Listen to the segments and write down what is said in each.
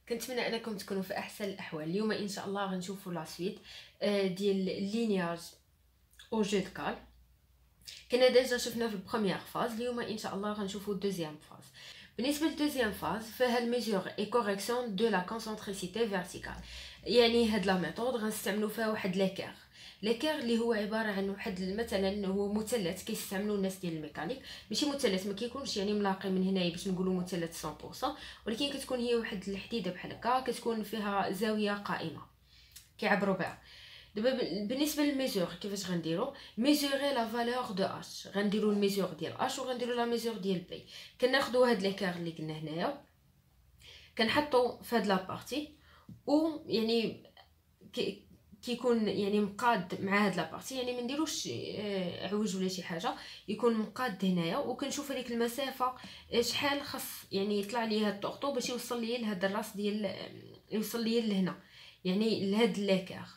كنتمنى انكم تكونوا في احسن الاحوال. اليوم ان شاء الله غنشوفوا لا سويت ديال اللينياج او جو دو كال. كنا ديجا شفنا في البروميير فاز، اليوم ان شاء الله غنشوفوا الدوزيام فاز. بالنسبه للدوزيام فاز فيها الميزور اي كوريكسيون دو لا كونسونتريسيتي فيرتيكال. يعني هاد لا ميثود غنستعملوا فيها واحد ليكير اللي هو عباره عن واحد مثلا هو مثلث كيستعملوا الناس ديال الميكانيك. ماشي مثلث، ما كيكونش يعني ملاقي من هنايا باش نقولوا مثلث 100%، ولكن كتكون هي واحد الحديده بحال هكا، كتكون فيها زاويه قائمه كيعبروا بها. دابا بالنسبه للميزور كيفاش غنديروا ميزوري لا فالور دو اش، غنديروا الميزور ديال اش وغنديروا لا ميزور ديال بي. كناخذوا هاد ليكار اللي قلنا هنايا كنحطوا في هاد لابارتي، و يعني كيكون يعني مقاد مع هاد لابارتي، يعني ما نديروش عوج ولا شي حاجه، يكون مقاد هنايا. وكنشوف هذيك المسافه شحال خاص يعني يطلع لي هاد الطوطو باش يوصل لي لهاد الراس ديال يوصل لي لهنا، يعني لهاد ليكار.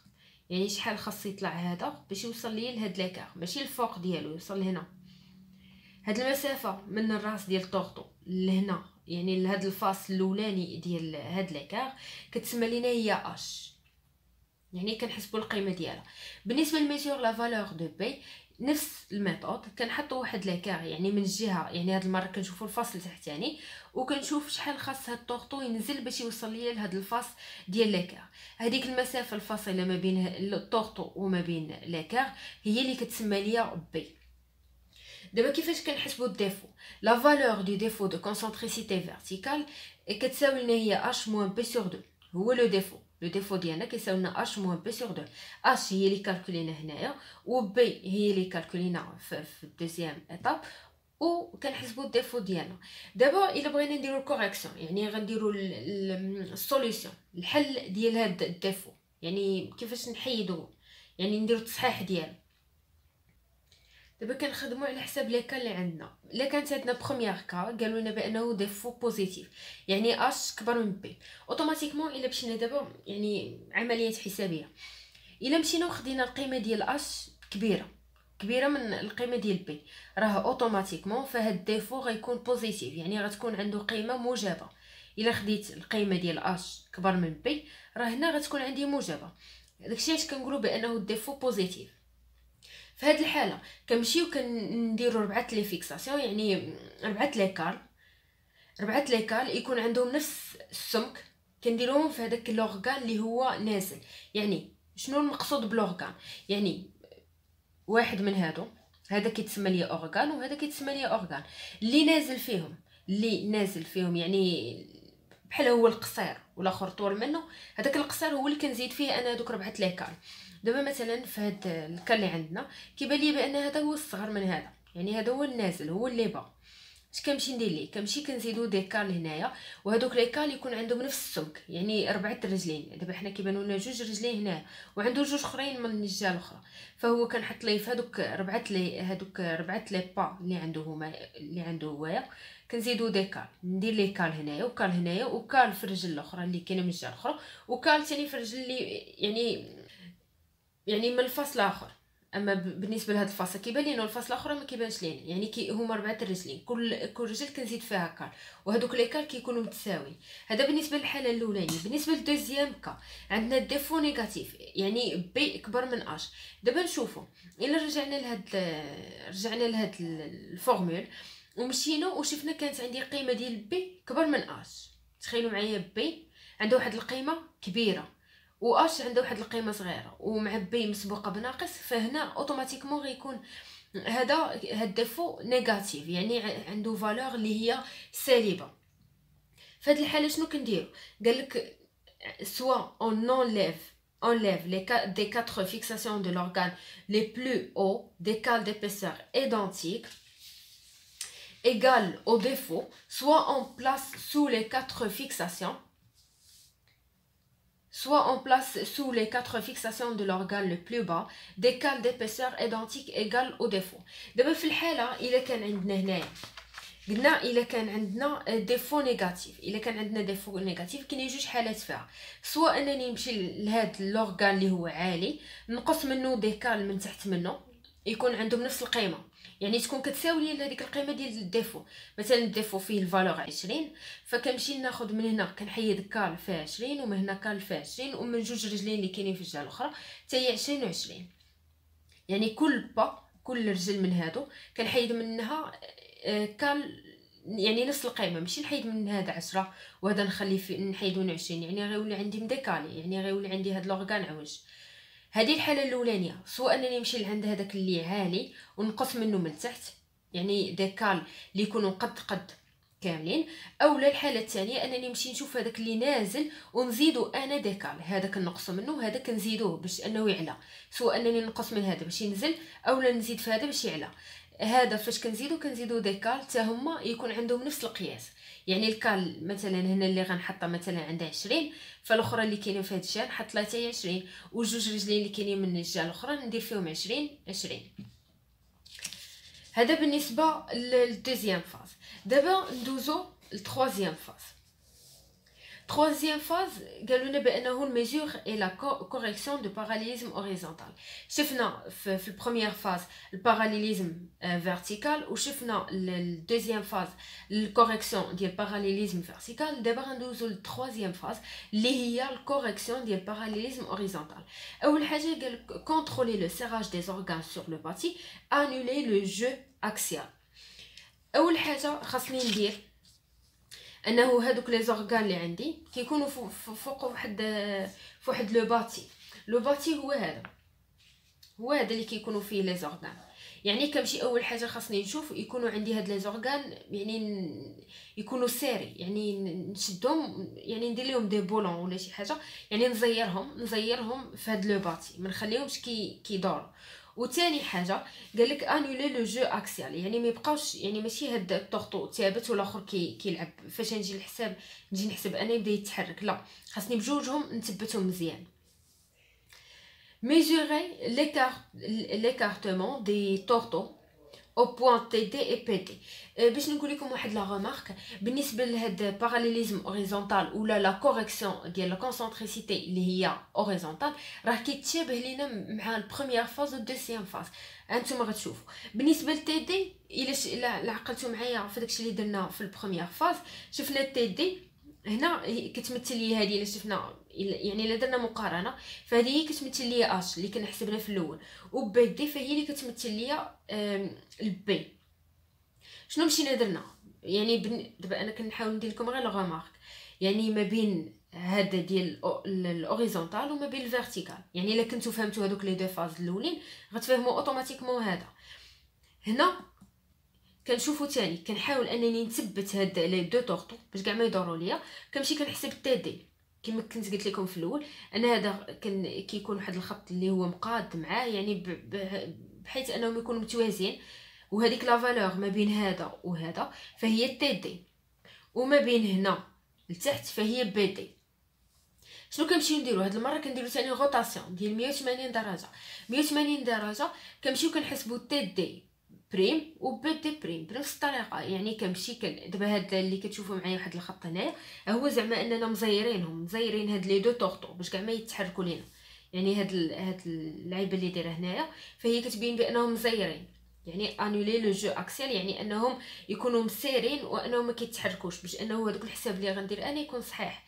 يعني شحال خاص يطلع هذا باش يوصل لي لهاد ليكار، ماشي الفوق ديالو، يوصل لهنا. هاد المسافه من الراس ديال الطوطو لهنا، يعني لهاد الفاصل الاولاني ديال هاد ليكار كتسمى لينا هي اش، يعني كنحسبوا القيمه ديالها. بالنسبه لميزور لا فالور دو بي نفس الميثود، كنحطوا واحد لاكار يعني من الجهه، يعني هاد المره كنشوفوا الفاصل التحتاني وكنشوف شحال خاص هاد الطوطو ينزل باش يوصل ليا لهاد الفاصل ديال لاكار. هذيك المسافه الفاصله ما بين الطوطو وما بين لاكار هي اللي كتسمى ليا بي. دابا كيفاش كنحسبوا الديفو؟ لا فالور دو ديفو دو كونسونتريسيتي فيرتيكال كتساوي لنا هي اش موان بي سور 2، هو لو ديفو ديالنا كيساوي لنا اش موان بي سور 2. اش هي اللي كالكولينا هنايا، و بي هي اللي كالكولينا في الدوزيام ايطاب، و كنحسبوا الديفو ديالنا. دابا الا بغينا نديرو الكوريكسيون، يعني غنديرو السوليوشن، الحل ديال هاد الديفو، يعني كيفاش نحيدو، يعني نديرو التصحيح ديالو. دابا كنخدموا على حساب لي كان اللي عندنا. الا كانت عندنا بروميير كا قالوا لنا بانه ديفو بوزيتيف، يعني اش كبر من بي، اوتوماتيكمون الا مشينا دابا يعني عمليه حسابيه، الا مشينا وخدينا القيمه ديال اش كبيره من القيمه ديال بي، راه اوتوماتيكمون فهاد ديفو غيكون بوزيتيف، يعني غتكون عنده قيمه موجبه. الا خديت القيمه ديال اش كبر من بي راه هنا غتكون عندي موجبه. داكشي علاش كنقولوا بانه الديفو بوزيتيف. في هذه الحاله كنمشيو كنديروا 4 لي فيكساسيون، يعني 4 ليكال يكون عندهم نفس السمك، كنديروهم في هذاك لورغان اللي هو نازل. يعني شنو المقصود بلورغان؟ يعني واحد من هذا كيتسمى ليا اورغان وهذا كيتسمى ليا اورغان. اللي نازل فيهم يعني بحال هو القصير والاخر طول منه، هذاك القصير هو اللي كنزيد فيه انا دوك 4 ليكال. دابا مثلا في هاد الكال اللي عندنا كيبان لي بان هذا هو الصغر من هذا، يعني هذا هو النازل، هو اللي با. اش كنمشي ندير ليه؟ كنمشي كنزيدو دي كال هنايا، وهذوك لي كال يكون عندهم نفس السمك، يعني 4 رجلين. دابا حنا كيبانوا لنا 2 رجلين هنا وعنده 2 اخرين من الجهه الاخرى، فهو كنحط ليه في هذوك 4 لي با اللي عنده هوايا، كنزيدو دي كال، ندير ليه كال هنايا وكال هنايا وكال في الرجل الاخرى اللي كاينه من الجهه الاخرى، وكال ثاني في الرجل اللي يعني من الفصل الاخر. اما بالنسبه لهاد الفصل كيبان لينا الفصل الاخر ما كيبانش لينا، يعني هما 4 رجلين، كل رجل كنزيد فيها كال، وهذوك لي كال كيكونوا متساويين. هذا بالنسبه للحاله الاولانيه. بالنسبه للدوزيام كا عندنا ديفو نيجاتيف، يعني بي اكبر من اش. دابا نشوفوا الا رجعنا لهاد الفورمول ومشينا وشفنا كانت عندي قيمه ديال بي كبر من اش. تخيلوا معايا بي عنده واحد القيمه كبيره واش عنده واحد القيمه صغيره ومع بي مسبوقه بناقص، فهنا اوتوماتيكمون غيكون هاد الديفو نيجاتيف، يعني عنده فالور اللي هي سالبه. في هذه الحاله شنو كنديروا؟ قالك soit on enlève des 4 fixations de l'organe les plus hauts des cales d'épaisseur identiques égales au défaut, soit on place sous les 4 fixations les 4 fixations de l'organe le plus bas des cales d'épaisseur identiques égales au défaut. دابا في الحاله الا كان عندنا هنايا قلنا الا كان عندنا ديفو نيجاتيف، كاينين جوج حالات فيها. سواء انني نمشي لهاد لورغان اللي هو عالي نقص منه ديكال من تحت منه يكون عندهم نفس القيمه، يعني تكون كتساوي لي هذيك القيمه ديال الديفو. مثلا الديفو فيه الفالور 20، فكنمشي ناخذ من هنا كنحيد كال فيها 20 ومن هنا كال فيها 20 ومن جوج رجلين اللي كاينين في الجهه الاخرى حتى هي 20 و20. يعني كل رجل من هادو كنحيد منها كال، يعني نفس القيمه، ماشي نحيد من هذا 10 وهذا نخلي نحيدو 20، يعني غيولي عندي مديكالي، يعني غيولي عندي هاد لورغان عوج. هذه الحاله الاولانيه، سواء انني نمشي لعند هذاك اللي عالي ونقص منه من تحت، يعني ديكال اللي يكونوا قد كاملين، او لا الحاله الثانيه انني نمشي نشوف هذاك اللي نازل ونزيدو انا ديكال، هذاك نقص منه وهذا كنزيدوه باش انه يعلى، سواء انني نقص من هذا باش ينزل او لا نزيد في هذا باش يعلى. هذا فاش كنزيدو ديكال حتى هما يكون عندهم نفس القياس. يعني الكال مثلا هنا اللي غنحطها مثلا عندها 20، فالاخرى اللي كاينين في هذا الشهر نحط لها حتى 20، وجوج رجلين اللي كاينين من الجهه الاخرى ندير فيهم 20. هذا بالنسبه للدوزيام فاز. دابا ندوزو للتروازيام فاز. Troisième phase, قالوا لنا بانه الميزور اي لا كوريكسيون دو باراليزم اوريزونتال. شفنا في البروميير فاز الباراليزم فيرتيكال، وشفنا الدوزيام فاز الكوريكسيون ديال باراليزم فيرتيكال. دابا غندوزو للتروازيام فاز اللي هي الكوريكسيون ديال باراليزم اوريزونتال. اول حاجه قال كونترولي لو سيراج دي زورغان سور لو باتي، انولي لو جو اكسيال. اول حاجه خاصني ندير انه هادوك لي زورغان اللي عندي كيكونوا فوق واحد لو باتي هو هذا اللي كيكونوا فيه لي زورغان. يعني كنمشي اول حاجه خاصني نشوف يكونوا عندي هاد لي زورغان، يعني يكونوا ساري، يعني نشدهم، يعني ندير لهم دي بولون ولا شي حاجه، يعني نزيرهم في هاد لو باتي، ما نخليهمش كيدوروا. وثاني حاجه قالك انولي لو جو اكسيال، يعني ما يبقاوش، يعني ماشي هاد الطوطو ثابت والاخر كيلعب، فاش نجي نحسب انا يبدا يتحرك، لا، خاصني بجوجهم نثبتهم مزيان. mesurer l'écartement des tortons au point TD et PT. باش نقول لكم واحد لا ريمارك بالنسبه لهاد باراليليزم اوريزونتال ولا لا كوريكسيون ديال لا كونسونطريسيتي اللي هي اوريزونتال، راه كيتشابه لينا مع البروميير فاز والدوزيام فاز. انتم غتشوفوا بالنسبه للتي دي، الا عقلتوا معايا في داكشي اللي درنا في البروميير فاز، شفنا التي دي هنا كتمثل لي هذه، الا شفنا يعني الا درنا مقارنه فهذه هي كتمثل لي اش اللي كنا حسبنا في الاول، وبي دي فهي اللي كتمثل لي البي. شنو مشينا درنا؟ يعني دابا انا كنحاول ندير لكم غير الغمارك، يعني ما بين هذا ديال الاوريزونتال وما بين الفيرتيكال، يعني الا كنتو فهمتوا هذوك لي دو فاز الاولين غتفهموا اوتوماتيكمون هذا. هنا كنشوفو تاني كنحاول انني نثبت هاد لي دو طورطو باش كاع ما يدوروا ليا، كنمشي كنحسب التي دي كما كنت قلت لكم في الاول، انا هذا كيكون واحد الخط اللي هو مقاد معاه، يعني بحيث انهم يكونوا متوازيين، وهذيك لا فالور ما بين هذا وهذا فهي تي دي، وما بين هنا لتحت فهي بي دي. شنو كنمشيو نديرو هاد المره؟ كنديرو ثاني روتاسيون ديال 180 درجه. 180 درجه كنمشيو كنحسبوا تي دي بريم و بي دي بريم بنفس الطريقه. يعني كنمشي دابا هاد اللي كتشوفوا معايا واحد الخط هنايا هو زعما اننا مزيرين هاد لي دو طورطو باش كاع ما يتحركوا لينا، يعني هاد اللعيبه اللي دايره هنايا فهي كتبين بانهم مزيرين، يعني انولي لو جو اكسيال، يعني انهم يكونوا مسيرين وانهم ما كيتحركوش، باش انه هذاك الحساب اللي غندير انا يكون صحيح.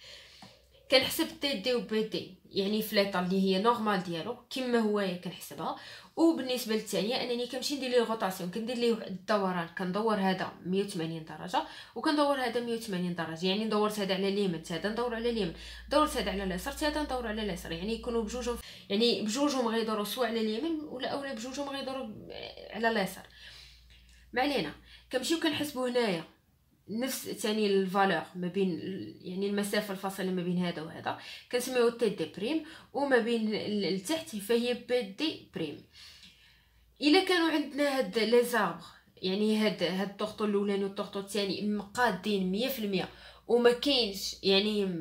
كنحسب تي دي و بي دي يعني في ليطا اللي هي نورمال ديالو كما هو كنحسبها. وبالنسبه للثانيه انني كنمشي ندير ليه روتاسيون، كندير ليه الدوران، كندور هذا 180 درجه وكندور هذا 180 درجه، يعني دورت هذا على اليمين هذا ندور على اليمين، دورت هذا على اليسار هذا ندور على اليسار، يعني يكونوا بجوجهم، يعني بجوجهم غيدوروا سواء على اليمين ولا بجوجهم غيدوروا على اليسار. ما علينا، كنمشيو كنحسبوا هنايا نفس ثاني الفالور ما بين، يعني المسافه الفاصله ما بين هذا وهذا كنسميوه تي دي بريم، وما بين التحت فهي بي دي بريم. الا كانوا عندنا هاد لي زاربر، يعني هاد الطوطو الاولاني والطوطو الثاني مقادين 100% وما كاينش، يعني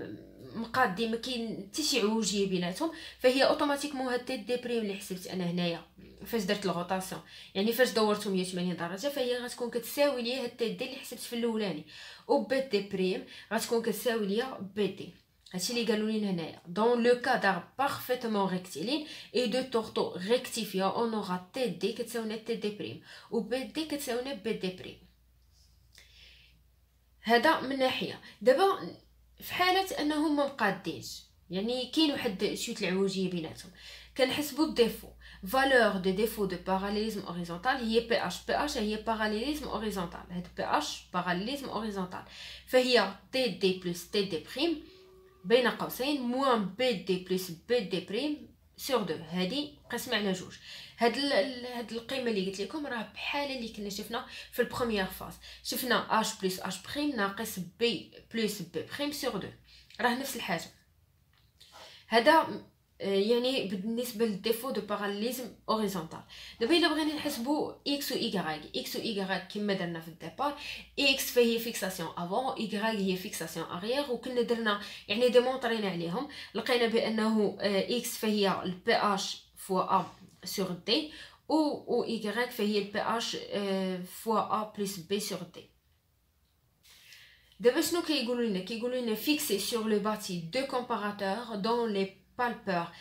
مقادين ما كاين حتى شي عوجيه بيناتهم، فهي اوتوماتيكمون هاد تي دي بريم اللي حسبت انا هنايا فاش درت الغوطاسيون، يعني فاش دورتو 180 درجه فهي غتكون كتساوي ليا هاد تي دي اللي حسبت في الاولاني، و بي دي بريم غتكون كتساوي ليا بي دي. هادشي اللي قالوا لنا هنايا. dans le cas d'arbre parfaitement rectiligne et de torteau rectifiant on aura TD كتساوي TD بريم و BD كتساوي BD بريم. هذا من ناحيه. دابا في حاله انهم ما مقادينش، يعني كاين واحد شويه العوجيه بيناتهم، كنحسبوا الديفو. valeur de défaut de parallélisme horizontal هي PH هي parallélisme horizontal. هاد PH parallélisme horizontal فهي TD plus TD بريم بين قوسين موان BD plus BD بريم سور 2. هادي قسمه على جوج. هاد القيمه اللي قلت لكم راه بحال اللي كنا شفنا في البروميير فاز، شفنا H plus H بريم ناقص B plus B بريم سور 2، راه نفس الحاجه. هذا يعني بالنسبه للديفو دو باراليزم اوريزونتال. دابا الا بغينا نحسبوا اكس و اي كما درنا في الديبار، اكس فهي فيكساسيون افون، اي هي فيكساسيون اريير، وكنا درنا يعني ديمونطرينا عليهم، لقينا بانه اكس فهي البي اش فوا ا سور دي و اي فهي البي اش فوا ا بلس بي سور دي. دابا شنو كيقولوا لنا فيكسي سور لو باتي دو كومباراتور دون لي palpeurs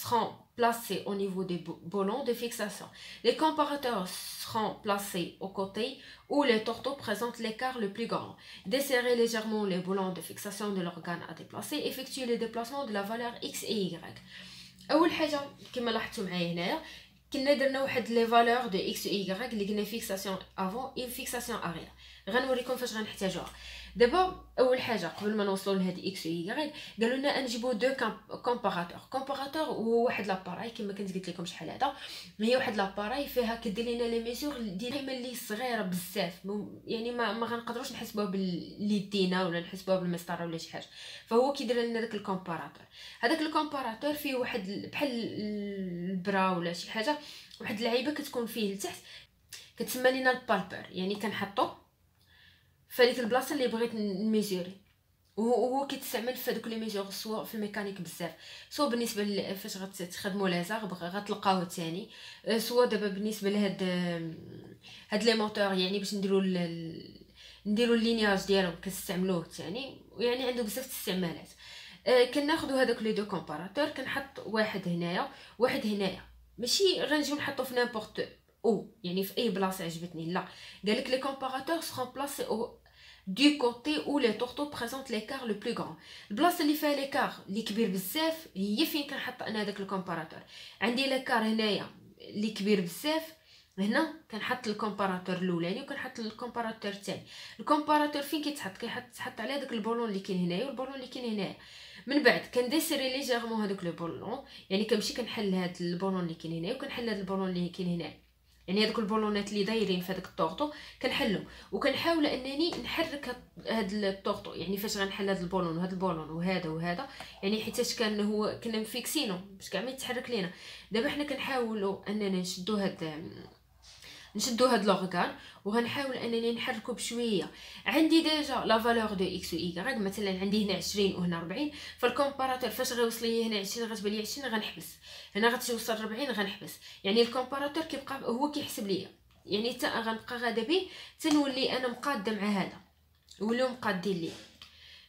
seront placés au niveau des boulons de fixation. Les comparateurs seront placés aux côtés où les torteaux présentent l'écart le plus grand. Desserrez légèrement les boulons de fixation de l'organe à déplacer. Effectuez le déplacement de la valeur x et y. أول حاجة كما لاحظتوا معايا هنايا كنا درنا واحد لي فالور دو x و y اللي قلنا فيكساسيون افون اي فيكساسيون اريير. غنوريكم فاش غنحتاجوها. دابا اول حاجه قبل ما نوصلوا لهاد اكس و y قالوا لنا نجيبوا دو كومباراتور هو واحد لاباراي كما كنت قلت لكم شحال هذا، هي واحد لاباراي فيها كدير لنا لي ميزور ديال القيمه اللي صغيره بزاف، يعني ما غنقدروش نحسبوها باليدينا ولا نحسبوها بالمسطره ولا شي حاجه، فهو كيدير لنا داك الكومباراتور. هذاك الكومباراتور فيه واحد بحال البرا ولا شي حاجه، واحد اللعيبه كتكون فيه لتحت كتسمى لينا البالبر، يعني كنحطو فديك البلاصه اللي بغيت نميزوري، وهو كيتستعمل في هذوك لي ميزور سواء في الميكانيك بزاف، سواء بالنسبه فاش غتخدموا لازاغ غتلقاوه ثاني، سواء دابا بالنسبه هاد لي موتور، يعني باش نديروا اللينياج ديالهم كنستعملوه ثاني، يعني عنده بزاف الاستعمالات. كناخذوا هذوك لي دو كومباراتور، كنحط واحد هنايا واحد هنايا، ماشي غنجيو نحطو في نيمبورط او يعني في اي بلاصه عجبتني، لا قالك لي كومباراتور سرون بلاسي او du côté où les torteaux présentent l'écart le plus grand. البلاصه اللي فيها ليكار اللي كبير بزاف هي فين كنحط انا هذاك الكومباراتور. عندي ليكار هنايا اللي كبير بزاف، هنا كنحط الكومباراتور الاولاني وكنحط الكومباراتور الثاني. الكومباراتور فين كيتحط على داك البولون اللي كاين هنايا والبولون اللي كاين هنايا. من بعد كنديسيري ليجيرمون هذوك لو بولون، يعني كنمشي كنحل هذا البولون اللي كاين هنايا وكنحل هذا البولون اللي كاين هنايا، يعني هذوك البولونات اللي دايرين في هذاك الطورطو كنحلو، وكنحاول انني نحرك هذا الطورطو، يعني فاش غنحل هذا البولون وهذا البولون وهذا يعني حيتاش كان هو كنا مفيكسينو باش كاع ما يتحرك لينا. دابا حنا كنحاولوا اننا نشدو هاد لورغان وغنحاول انني نحركو بشويه. عندي ديجا لا فالور دو اكس و y، مثلا عندي هنا 20 وهنا 40، فالكومباراتور فاش غيوصل لي هنا 20 غتبان لي 20 غنحبس، هنا غتوصل 40 غنحبس، يعني الكومباراتور كيبقى هو كيحسب ليا، يعني حتى غنبقى غادا بيه تنولي انا مقاده مع هذا ولاو مقادين ليا.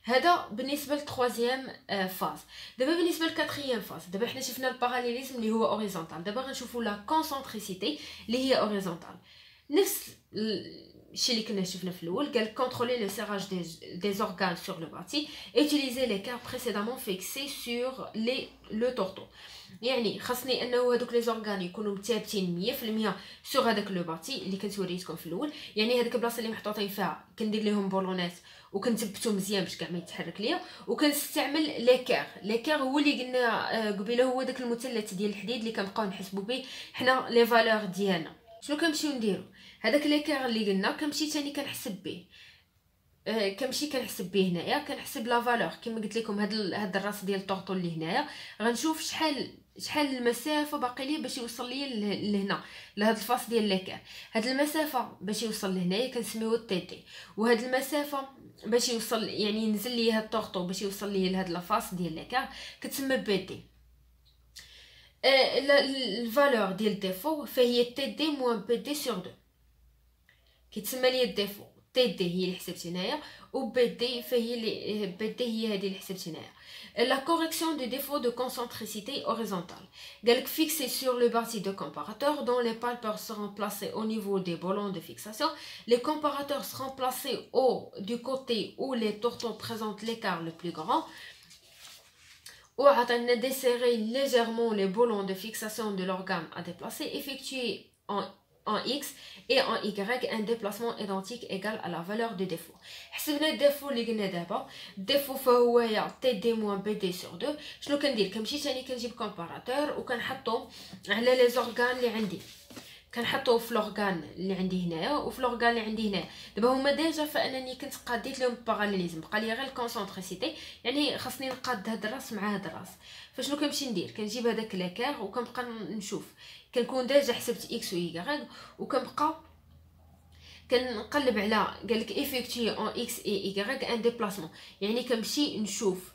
هذا بالنسبه للتروازيام فاز. دابا بالنسبه للكاتريام فاز، دابا حنا شفنا الباراليليزم اللي هو اوريزونتال، دابا غنشوفوا لا كونسنتريسيتي اللي هي اوريزونتال. نفس الشيء اللي كنا شفنا في الاول، قال كونترولي لو سيراج دي زورغان سور لو باتي، utiliser les cas précédemment fixés sur لو طورطو، يعني خاصني انه هذوك لي زورغان يكونوا متثابتين 100% سور هذاك لو باتي اللي كنت وريتكم في الاول، يعني هذيك البلاصه اللي محطوطين فيها كندير لهم بولونات وكنثبتو مزيان باش كاع ما يتحرك ليا، وكنستعمل ليكار هو اللي قلنا قبيله، هو داك المثلث ديال الحديد اللي كنبقاو نحسبوا به حنا لي فالور ديالنا. شنو كنمشيو نديرو؟ هذاك ليكار اللي قلنا كنمشي ثاني كنحسب به، هنايا كنحسب لا فالور كما قلت لكم. هاد الراس ديال الطورطو اللي هنايا غنشوف شحال المسافه باقي لي باش يوصل لي لهنا لهاد الفاس ديال ليكار. هاد المسافه باش يوصل لهنايا كنسميوه تي تي، وهاد المسافه باش يوصل يعني ينزل لي هاد الطورطو باش يوصل لي لهاد لافاس ديال ليكار كتسمى بي دي. الفالور ديال الديفو فهي تي دي موان بي دي سور 2، كيتسمى لي الديفو تي دي هي اللي حسبت هنايا، و بي دي هي هذه اللي حسبت هنايا. La correction des défauts de concentricité horizontale. قالك fixé sur le bâti de comparateur dont les palpeurs seront placés au niveau des boulons de fixation. Les comparateurs seront placés du côté où les tourtons présentent l'écart le plus grand. Ou عطينا desserrer légèrement les boulons de fixation de l'organe à déplacer, effectuer en X et en Y un déplacement identique égal à la valeur du défaut. حسبنا الديفو اللي قلنا دابا. الديفو فهو هي تي دي موان بي دي سور 2. شنو كندير؟ كنمشي ثاني كنجيب كومباراتور وكنحطو على لي زورغان اللي عندي، كنحطوه في لورغان اللي عندي هنايا وفي لورغان اللي عندي هنا. دابا هما ديجا فانني كنت قاديت لهم باراليليزم، بقى لي غير الكونسونطريسيتي، يعني خاصني نقاد هاد الراس مع هاد الراس. فشنو كنمشي ندير؟ كنجيب هذاك لاكار وكنبقى نشوف، كنكون ديجا حسبت اكس و واي وكنبقى كنقلب على قالك ايفيكتي اون اكس اي واي ان ديبلاسمون، يعني كنمشي نشوف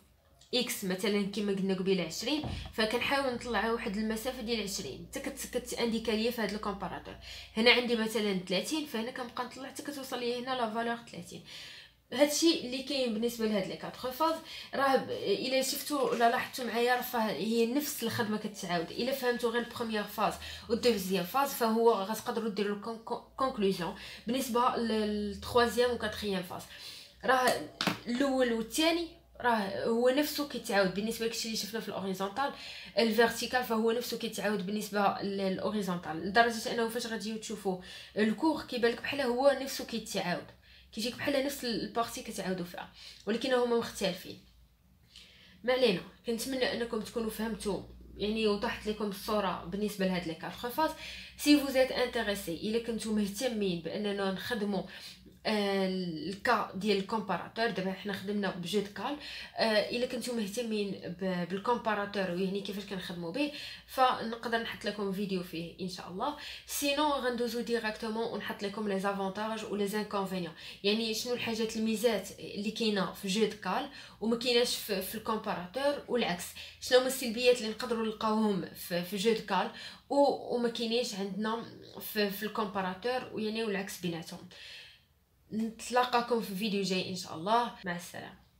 اكس مثلا كما قلنا قبيله 20، فكنحاول نطلع واحد المسافه ديال 20 حتى كتانديكا ليا في هذا الكومباراتور. هنا عندي مثلا 30، فهنا كنبقى نطلع حتى كتوصل لي هنا لا فالور 30. هادشي اللي كاين بالنسبه لهاد لي 4 فاز. راه الا شفتوا ولا لاحظتوا معايا راه هي نفس الخدمه كتعاود. الا فهمتوا غير البروميير فاز والدوزيام فاز فهو غتقدروا ديروا الكونكلوزيون بالنسبه للتروازيام وكاتريام فاز. راه الاول والثاني راه هو نفسه كيتعاود بالنسبه لكشي اللي شفنا في الاوريزونتال. الفيرتيكال فهو نفسه كيتعاود بالنسبه للاوريزونتال، لدرجه انه فاش غتجيو تشوفوا الكور كيبان لك بحال هو نفسه كيتعاود، كيجيك بحال نفس البارتي كتعاودوا فيها، ولكن هما مختلفين. ما علينا، كنتمنى انكم تكونوا فهمتوا، يعني وضحت لكم الصوره بالنسبه لهاد لي 4 فاز. سي فوزيت انتريسي، الا كنتو مهتمين باننا نخدموا الكا ديال الكومباراتور، دابا حنا خدمنا بجو كال. الا كنتو مهتمين بالكومباراتور يعني كيفاش كنخدموا به، فنقدر نحط لكم فيديو فيه ان شاء الله. سينو غندوزو ديريكتومون ونحط لكم لي زافونتاج و لي زانكونفينيون، يعني شنو الحاجات الميزات اللي كاينه في جو كال وما كايناش في الكومباراتور، والعكس شنو هما السلبيات اللي نقدروا نلقاوهم في جو كال وما كاينينش عندنا في الكومباراتور، ويعني والعكس بيناتهم. نتلاقاكم في فيديو جاي ان شاء الله. مع السلامه.